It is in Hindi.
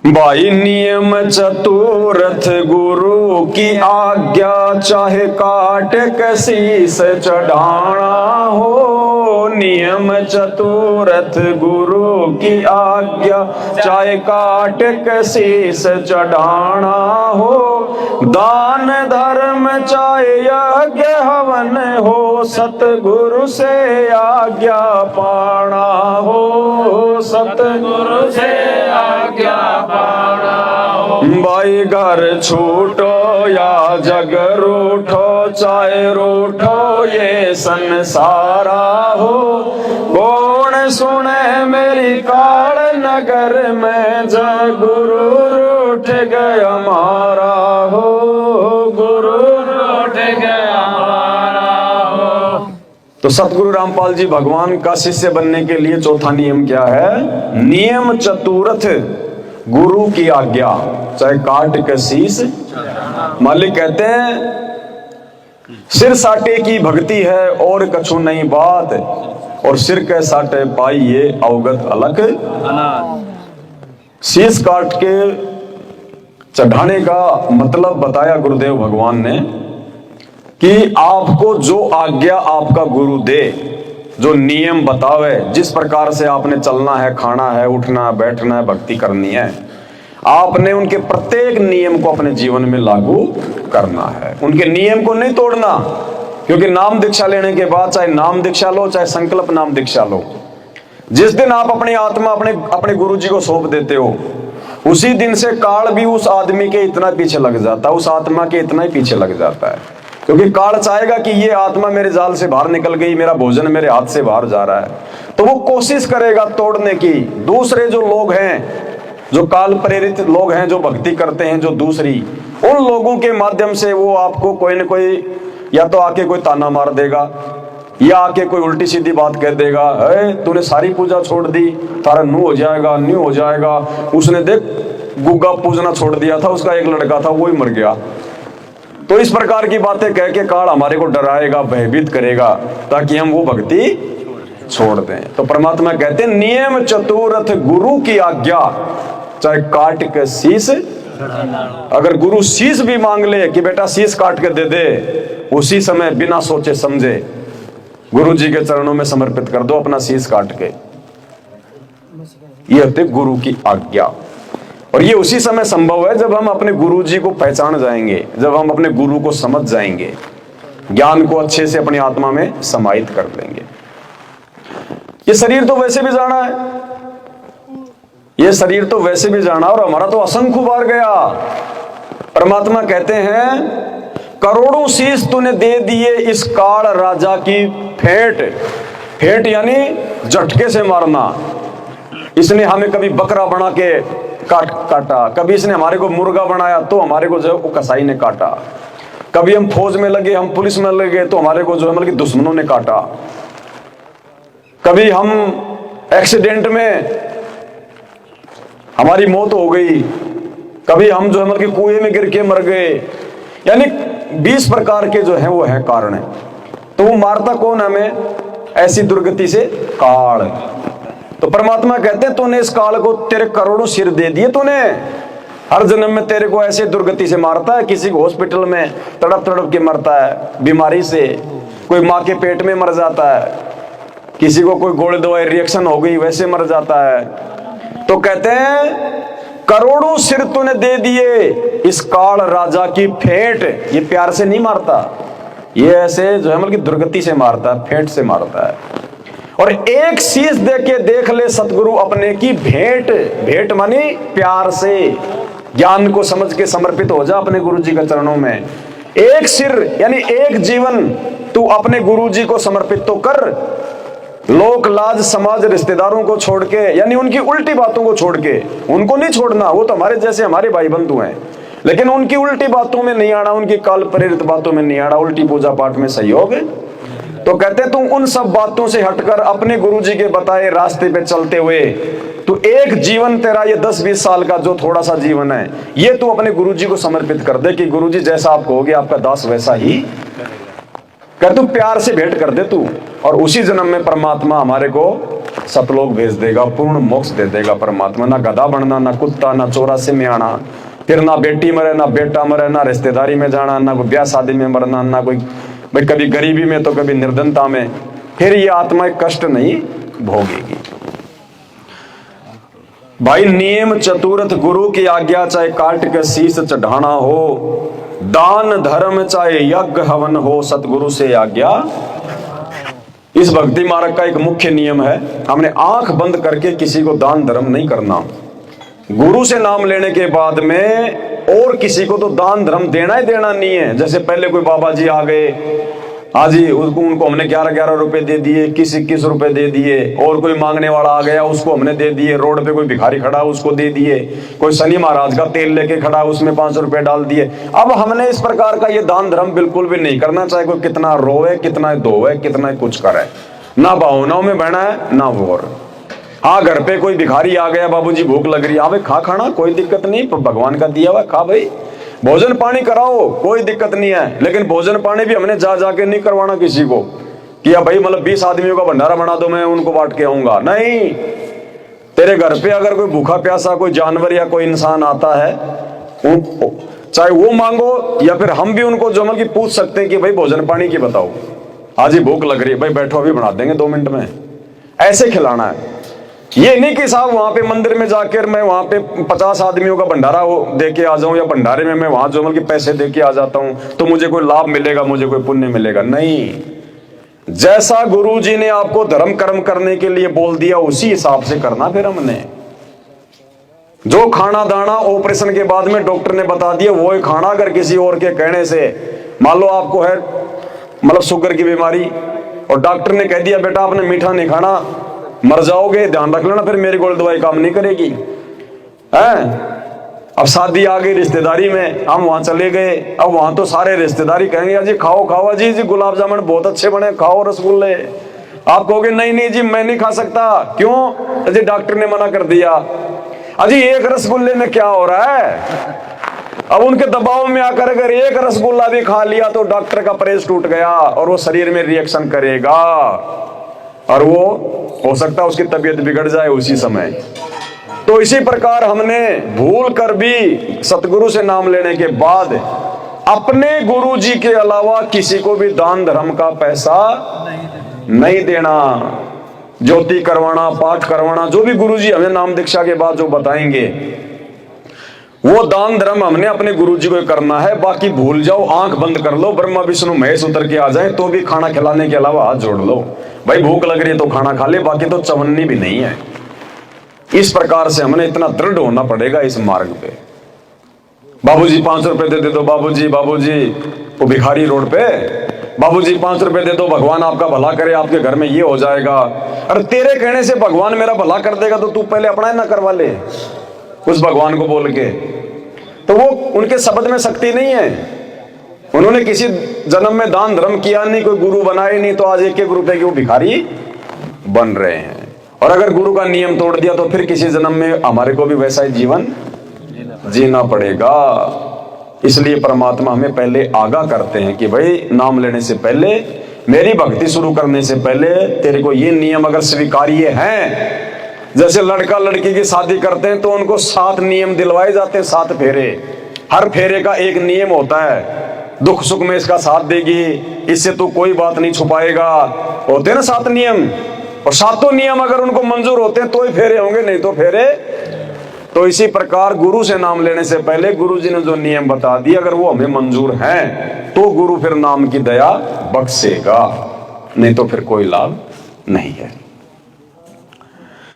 भाई नियम चतुरथ गुरु की आज्ञा, चाहे काट कसीस चढ़ाना हो। नियम चतुरथ गुरु की आज्ञा, चाहे काट कसीस चढ़ाना हो। दान धर्म चाहे यज्ञ हवन हो, सतगुरु से आज्ञा पाना हो। सतगुरु से आज्ञा पाना हो। भाई घर छूटो या जग रूठो, चाहे रूठो ये संसारा हो। कौन सुने मेरी काल नगर में, जग गुरु रूठ गया हमारा हो। गुरु रूठ गया हमारा हो। तो सतगुरु रामपाल जी भगवान का शिष्य बनने के लिए चौथा नियम क्या है? नियम चतुरथ गुरु की आज्ञा, चाहे काट के शीश। मालिक कहते हैं सिर साटे की भक्ति है और कछु नहीं बात, और सिर के साटे पाई ये अवगत अलग। शीश काट के चढ़ाने का मतलब बताया गुरुदेव भगवान ने कि आपको जो आज्ञा आपका गुरु दे, जो नियम बतावे, जिस प्रकार से आपने चलना है, खाना है, उठना है, बैठना है, भक्ति करनी है, आपने उनके प्रत्येक नियम को अपने जीवन में लागू करना है। उनके नियम को नहीं तोड़ना, क्योंकि नाम दीक्षा लेने के बाद, चाहे नाम दीक्षा लो चाहे संकल्प नाम दीक्षा लो, जिस दिन आप अपनी आत्मा अपने गुरु जी को सौंप देते हो, उसी दिन से काल भी उस आदमी के इतना पीछे लग जाता है, उस आत्मा के इतना ही पीछे लग जाता है। क्योंकि काल चाहेगा कि ये आत्मा मेरे जाल से बाहर निकल गई, मेरा भोजन मेरे हाथ से बाहर जा रहा है, तो वो कोशिश करेगा तोड़ने की। दूसरे जो लोग हैं, जो काल प्रेरित लोग हैं, जो भक्ति करते हैं, जो दूसरी, उन लोगों के माध्यम से वो आपको कोई न कोई, या तो आके कोई ताना मार देगा, या आके कोई उल्टी सीधी बात कह देगा, है तूने सारी पूजा छोड़ दी, तारा न्यू हो जाएगा, न्यू हो जाएगा। उसने देख गुग्गा पूजना छोड़ दिया था, उसका एक लड़का था वो ही मर गया। तो इस प्रकार की बातें कह के काल हमारे को डराएगा, भयभीत करेगा, ताकि हम वो भक्ति छोड़ दें। तो परमात्मा कहते हैं नियम चतुरथ गुरु की आज्ञा, चाहे काट के शीश। अगर गुरु शीश भी मांग ले कि बेटा शीश काट के दे दे, उसी समय बिना सोचे समझे गुरु जी के चरणों में समर्पित कर दो अपना शीश काट के। ये होती गुरु की आज्ञा। और ये उसी समय संभव है जब हम अपने गुरु जी को पहचान जाएंगे, जब हम अपने गुरु को समझ जाएंगे, ज्ञान को अच्छे से अपनी आत्मा में समाहित कर लेंगे। ये शरीर तो वैसे भी जाना है, ये शरीर तो वैसे भी जाना, और हमारा तो असंख्य बार गया। परमात्मा कहते हैं करोड़ों शीश तूने दे दिए इस काल राजा की फेंट। फेंट यानी झटके से मारना। इसने हमें कभी बकरा बना के काटा, कभी इसने हमारे को मुर्गा बनाया तो हमारे को जो है वो कसाई ने काटा, कभी हम फौज में लगे, हम पुलिस में लगे तो हमारे को जो है मतलब दुश्मनों ने काटा, कभी हम एक्सीडेंट में हमारी मौत हो गई, कभी हम जो है मतलब कुएं में गिर के मर गए। यानी 20 प्रकार के जो है वो है कारण है। तो वो मारता कौन हमें? ऐसी दुर्गति से काल। तो परमात्मा कहते हैं तूने इस काल को, तेरे करोड़ों सिर दे दिए तूने, हर जन्म में तेरे को ऐसे दुर्गति से मारता है। किसी को हॉस्पिटल में तड़प तड़प के मरता है बीमारी से, कोई माँ के पेट में मर जाता है, किसी को कोई गोली दवाई रिएक्शन हो गई वैसे मर जाता है। तो कहते हैं करोड़ों सिर तूने दे दिए इस काल राजा की फेंट। ये प्यार से नहीं मारता, ये ऐसे जो है मतलब दुर्गति से मारता है, फेंट से मारता है। और एक शीश दे के देख ले सतगुरु अपने की भेंट। भेंट मानी प्यार से, ज्ञान को समझ के समर्पित हो जा अपने गुरु जी के चरणों में। एक सिर यानी एक जीवन तू अपने गुरु जी को समर्पित तो कर। लोक लाज समाज रिश्तेदारों को छोड़ के, यानी उनकी उल्टी बातों को छोड़ के, उनको नहीं छोड़ना, वो तो हमारे जैसे हमारे भाई बंधु हैं, लेकिन उनकी उल्टी बातों में नहीं आना, उनकी काल प्रेरित बातों में नहीं आना, उल्टी पूजा पाठ में सहयोग है। तो कहते तुम उन सब बातों से हटकर अपने गुरुजी के बताए रास्ते पे चलते हुए तू एक जीवन तेरा ये 10-20 साल का जो थोड़ा सा जीवन है, ये तू अपने गुरुजी को समर्पित कर दे कि गुरुजी जैसा आप कहोगे आपका दास वैसा ही कर। तू प्यार से भेंट कर दे तू, और उसी जन्म में परमात्मा हमारे को सतलोक भेज देगा, पूर्ण मोक्ष दे देगा परमात्मा। ना गधा बनना, ना कुत्ता, ना चौरासी में आना, फिर ना बेटी मरे, ना बेटा मरे, ना रिश्तेदारी में जाना, ना कोई ब्याह शादी में मरना, ना कोई भाई कभी गरीबी में तो कभी निर्धनता में, फिर ये आत्मा कष्ट नहीं भोगेगी। भाई नियम चतुर्थ गुरु की आज्ञा, चाहे काट के शीश चढ़ाना हो, दान धर्म चाहे यज्ञ हवन हो, सतगुरु से आज्ञा। इस भक्ति मार्ग का एक मुख्य नियम है, हमने आंख बंद करके किसी को दान धर्म नहीं करना। गुरु से नाम लेने के बाद में और किसी को तो दान धर्म देना ही देना नहीं है। जैसे पहले कोई बाबा जी आ गए, हाँ जी, उनको हमने 11-11 रुपए दे दिए, 21-21 रुपए दे दिए, और कोई मांगने वाला आ गया उसको हमने दे दिए, रोड पे कोई भिखारी खड़ा उसको दे दिए, कोई शनि महाराज का तेल लेके खड़ा उसमें 500 रुपए डाल दिए। अब हमने इस प्रकार का ये दान धर्म बिल्कुल भी नहीं करना, चाहे कोई कितना रोए, कितना धोए, कितना कुछ करे, ना भावनाओं में बहना है ना वो। हाँ, घर पे कोई भिखारी आ गया, बाबूजी भूख लग रही है, हाँ खा खाना, कोई दिक्कत नहीं, भगवान का दिया हुआ खा भाई, भोजन पानी कराओ, कोई दिक्कत नहीं है। लेकिन भोजन पानी भी हमने जा जाके नहीं करवाना किसी को कि भाई मतलब 20 आदमियों का भंडारा बना दो, मैं उनको बांट के आऊंगा। नहीं, तेरे घर पे अगर कोई भूखा प्यासा कोई जानवर या कोई इंसान आता है, चाहे वो मांगो या फिर हम भी उनको जो मतलब पूछ सकते हैं कि भाई भोजन पानी की बताओ, आज ही भूख लग रही है, भाई बैठो अभी बना देंगे 2 मिनट में, ऐसे खिलाना है। ये नहीं कि साहब वहां पे मंदिर में जाकर मैं वहां पे 50 आदमियों का भंडारा दे के आ जाऊं, या भंडारे में मैं वहां जो मतलब पैसे दे के आ जाता हूं तो मुझे कोई लाभ मिलेगा, मुझे कोई पुण्य मिलेगा। नहीं, जैसा गुरु जी ने आपको धर्म कर्म करने के लिए बोल दिया उसी हिसाब से करना। फिर हमने जो खाना दाना ऑपरेशन के बाद में डॉक्टर ने बता दिया वो ही खाना, अगर किसी और के कहने से, मान लो आपको है मतलब शुगर की बीमारी और डॉक्टर ने कह दिया बेटा आपने मीठा नहीं खाना, मर जाओगे, ध्यान रख लेना, फिर मेरी गोली दवाई काम नहीं करेगी। अब शादी आ गई रिश्तेदारी में, हम वहां चले गए, अब वहां तो सारे रिश्तेदारी कहेंगे अजी खाओ खाओ, जी जी गुलाब जामुन बहुत अच्छे बने, खाओ रसगुल्ले। आप कहोगे नहीं नहीं जी मैं नहीं खा सकता, क्यों? अजी डॉक्टर ने मना कर दिया। अजी एक रसगुल्ले में क्या हो रहा है? अब उनके दबाव में आकर अगर एक रसगुल्ला भी खा लिया तो डॉक्टर का परहेज टूट गया और वो शरीर में रिएक्शन करेगा और वो हो सकता है उसकी तबीयत बिगड़ जाए उसी समय। तो इसी प्रकार हमने भूल कर भी सतगुरु से नाम लेने के बाद अपने गुरु जी के अलावा किसी को भी दान धर्म का पैसा नहीं देना। ज्योति करवाना, पाठ करवाना, जो भी गुरु जी हमें नाम दीक्षा के बाद जो बताएंगे वो दान धर्म हमने अपने गुरु जी को करना है। बाकी भूल जाओ, आंख बंद कर लो, ब्रह्मा विष्णु महेश उतर के आ जाए तो भी खाना खिलाने के अलावा हाथ जोड़ लो, भाई भूख लग रही है तो खाना खा ले, बाकी तो चवन्नी भी नहीं है। इस प्रकार से हमने इतना दृढ़ होना पड़ेगा इस मार्ग पे। बाबूजी 500 रुपए दे दो, बाबूजी बाबूजी वो भिखारी रोड पे, बाबूजी 500 रुपए दे दो, भगवान आपका भला करे, आपके घर में ये हो जाएगा। अरे तेरे कहने से भगवान मेरा भला कर देगा तो तू पहले अपना ही ना करवा ले उस भगवान को बोल के। तो वो उनके शब्द में शक्ति नहीं है, उन्होंने किसी जन्म में दान धर्म किया नहीं, कोई गुरु बनाए नहीं, तो आज 1-1 रुपए के वो भिखारी बन रहे हैं। और अगर गुरु का नियम तोड़ दिया तो फिर किसी जन्म में हमारे को भी वैसा ही जीवन जीना पड़ेगा। इसलिए परमात्मा हमें पहले आगाह करते हैं कि भाई नाम लेने से पहले, मेरी भक्ति शुरू करने से पहले तेरे को ये नियम अगर स्वीकार्य हैं, जैसे लड़का लड़की की शादी करते हैं तो उनको 7 नियम दिलवाए जाते हैं, 7 फेरे, हर फेरे का एक नियम होता है, दुख सुख में इसका साथ देगी, इससे तो कोई बात नहीं छुपाएगा, होते हैं ना 7 नियम। और 7 नियम अगर उनको मंजूर होते हैं तो ही फेरे होंगे, नहीं तो फेरे। तो इसी प्रकार गुरु से नाम लेने से पहले गुरु जी ने जो नियम बता दिए अगर वो हमें मंजूर हैं तो गुरु फिर नाम की दया बख्शेगा, नहीं तो फिर कोई लाभ नहीं है।